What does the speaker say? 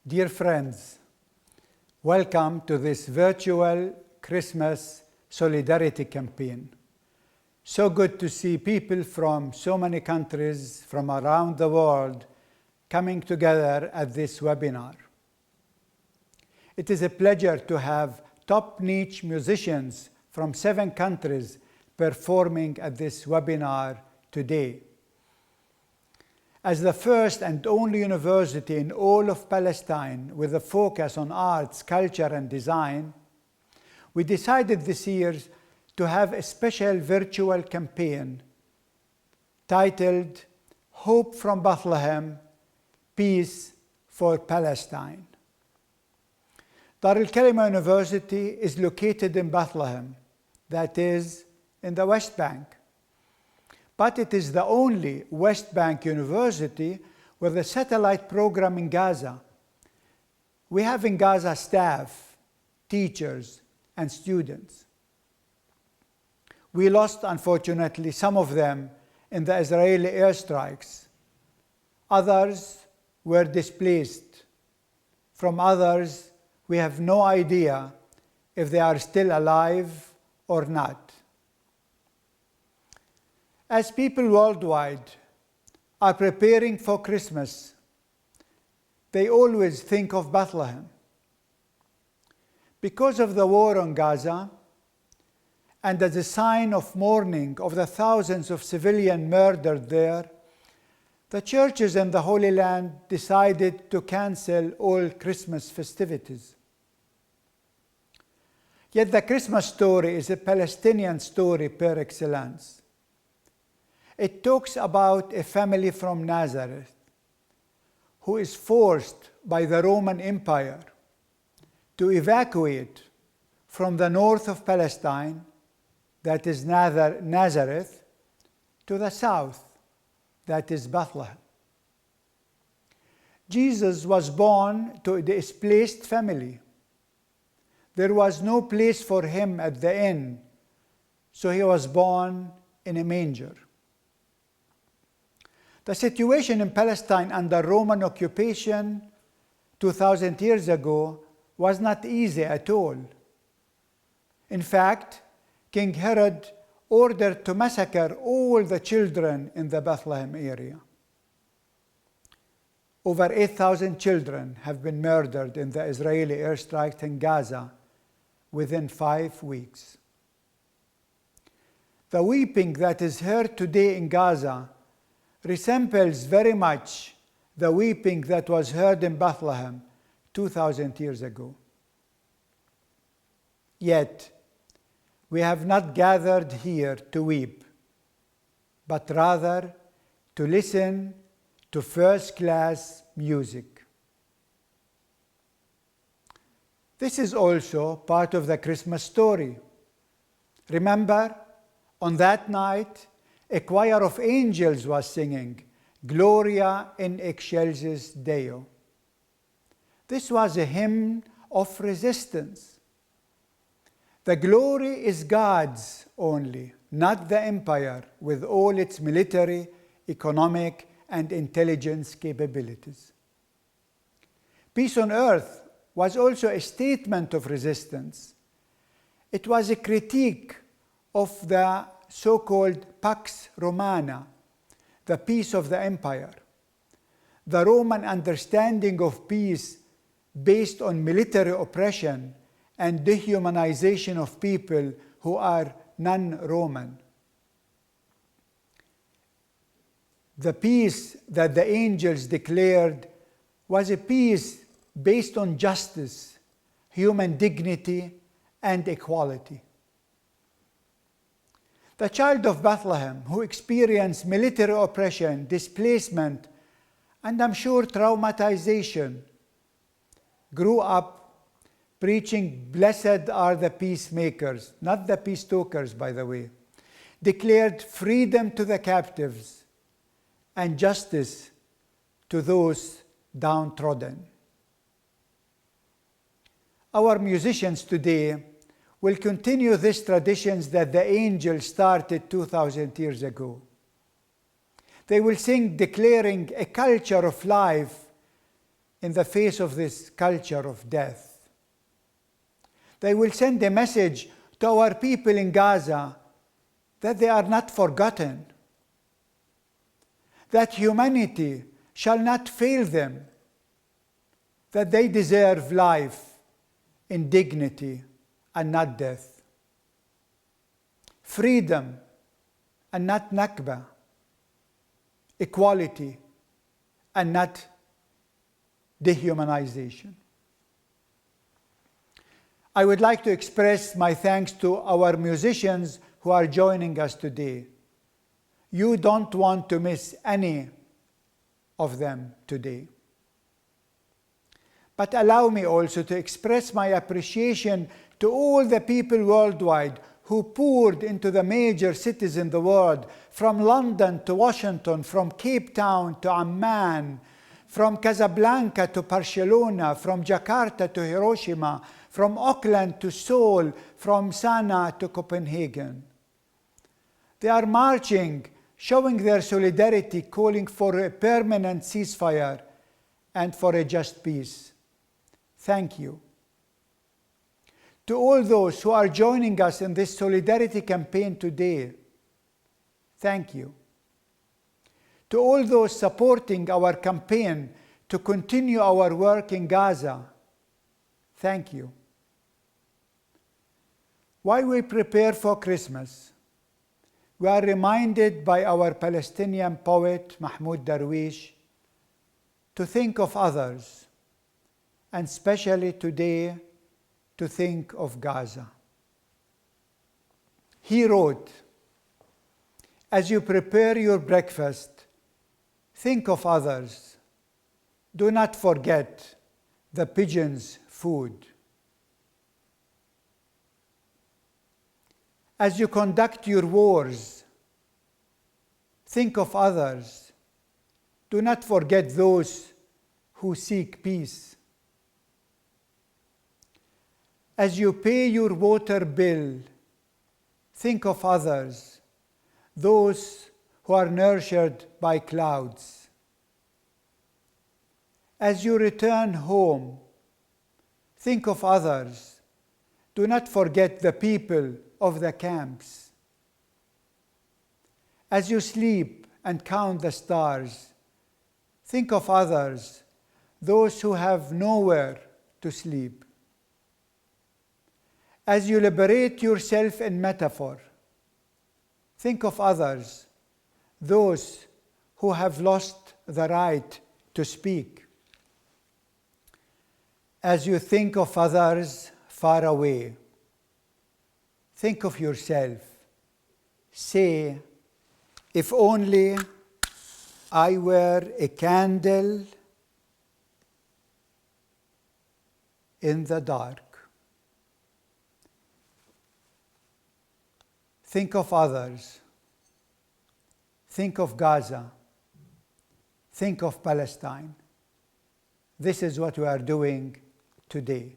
Dear friends, welcome to this virtual Christmas Solidarity campaign. So good to see people from so many countries from around the world coming together at this webinar. It is a pleasure to have top niche musicians from 7 countries performing at this webinar today. As the first and only university in all of Palestine with a focus on arts, culture, and design, we decided this year to have a special virtual campaign titled Hope from Bethlehem, Peace for Palestine. Dar al-Kalima University is located in Bethlehem, that is, in the West Bank. But it is the only West Bank university with a satellite program in Gaza. We have in Gaza staff, teachers, and students. We lost, unfortunately, some of them in the Israeli airstrikes. Others were displaced. From others, we have no idea if they are still alive or not. As people worldwide are preparing for Christmas, they always think of Bethlehem. Because of the war on Gaza, and as a sign of mourning of the thousands of civilians murdered there, the churches in the Holy Land decided to cancel all Christmas festivities. Yet the Christmas story is a Palestinian story par excellence. It talks about a family from Nazareth who is forced by the Roman Empire to evacuate from the north of Palestine, that is Nazareth, to the south, that is Bethlehem. Jesus was born to a displaced family. There was no place for him at the inn, so he was born in a manger. The situation in Palestine under Roman occupation 2,000 years ago was not easy at all. In fact, King Herod ordered to massacre all the children in the Bethlehem area. Over 8,000 children have been murdered in the Israeli airstrikes in Gaza within 5 weeks. The weeping that is heard today in Gaza resembles very much the weeping that was heard in Bethlehem 2,000 years ago. Yet, we have not gathered here to weep, but rather to listen to first-class music. This is also part of the Christmas story. Remember, on that night, a choir of angels was singing, Gloria in excelsis Deo. This was a hymn of resistance. The glory is God's only, not the empire with all its military, economic, and intelligence capabilities. Peace on earth was also a statement of resistance. It was a critique of the so-called Pax Romana, the peace of the empire. The Roman understanding of peace based on military oppression and dehumanization of people who are non-Roman. The peace that the angels declared was a peace based on justice, human dignity, and equality. The child of Bethlehem, who experienced military oppression, displacement, and I'm sure traumatization, grew up preaching, "Blessed are the peacemakers," not the peace talkers, by the way, declared freedom to the captives and justice to those downtrodden. Our musicians today will continue these traditions that the angels started 2,000 years ago. They will sing declaring a culture of life in the face of this culture of death. They will send a message to our people in Gaza that they are not forgotten, that humanity shall not fail them, that they deserve life in dignity and not death, freedom and not Nakba, equality and not dehumanization. I would like to express my thanks to our musicians who are joining us today. You don't want to miss any of them today. But allow me also to express my appreciation to all the people worldwide who poured into the major cities in the world, from London to Washington, from Cape Town to Amman, from Casablanca to Barcelona, from Jakarta to Hiroshima, from Auckland to Seoul, from Sanaa to Copenhagen. They are marching, showing their solidarity, calling for a permanent ceasefire and for a just peace. Thank you. To all those who are joining us in this solidarity campaign today, thank you. To all those supporting our campaign to continue our work in Gaza, thank you. While we prepare for Christmas, we are reminded by our Palestinian poet Mahmoud Darwish to think of others, and especially today, to think of Gaza. He wrote, "As you prepare your breakfast, think of others. Do not forget the pigeons' food. As you conduct your wars, think of others. Do not forget those who seek peace. As you pay your water bill, think of others, those who are nurtured by clouds. As you return home, think of others. Do not forget the people of the camps. As you sleep and count the stars, think of others, those who have nowhere to sleep. As you liberate yourself in metaphor, think of others, those who have lost the right to speak. As you think of others far away, think of yourself. Say, if only I were a candle in the dark. Think of others. Think of Gaza. Think of Palestine. This is what we are doing today.